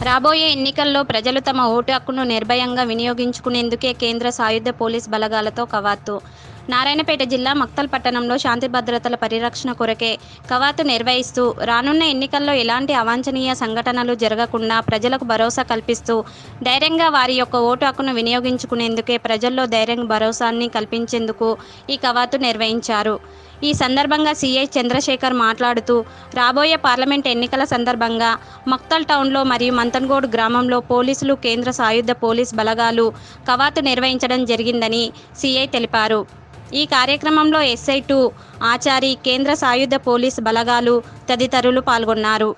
రాబోయే ఎన్నికల్లో ప్రజలు తమ ఓటు హక్కును నిర్భయంగా వినియోగించుకునేందుకే కేంద్ర సాయుధ పోలీస్ బలగాలతో కవాతు. నారాయణపేట జిల్లా మక్తల్ పట్టణంలో శాంతి భద్రతల పరిరక్షణ కొరకే కవాతు నిర్వహిస్తూ రానున్న ఎన్నికల్లో ఎలాంటి అవాంఛనీయ సంఘటనలు జరగకుండా ప్రజలకు భరోసా కల్పిస్తూ ధైర్యంగా వారి యొక్క ఓటు హక్కును వినియోగించుకునేందుకే ప్రజల్లో ధైర్యం భరోసాన్ని కల్పించేందుకు ఈ కవాతు నిర్వహించారు. ఈ సందర్భంగా సిఐ చంద్రశేఖర్ మాట్లాడుతూ రాబోయే పార్లమెంట్ ఎన్నికల సందర్భంగా మక్తల్ టౌన్లో మరియు మంతన్గోడ్ గ్రామంలో పోలీసులు కేంద్ర సాయుధ పోలీస్ బలగాలు కవాతు నిర్వహించడం జరిగిందని సిఐ తెలిపారు. ఈ కార్యక్రమంలో SI2 ఆచారి, కేంద్ర సాయుధ పోలీస్ బలగాలు తదితరులు పాల్గొన్నారు.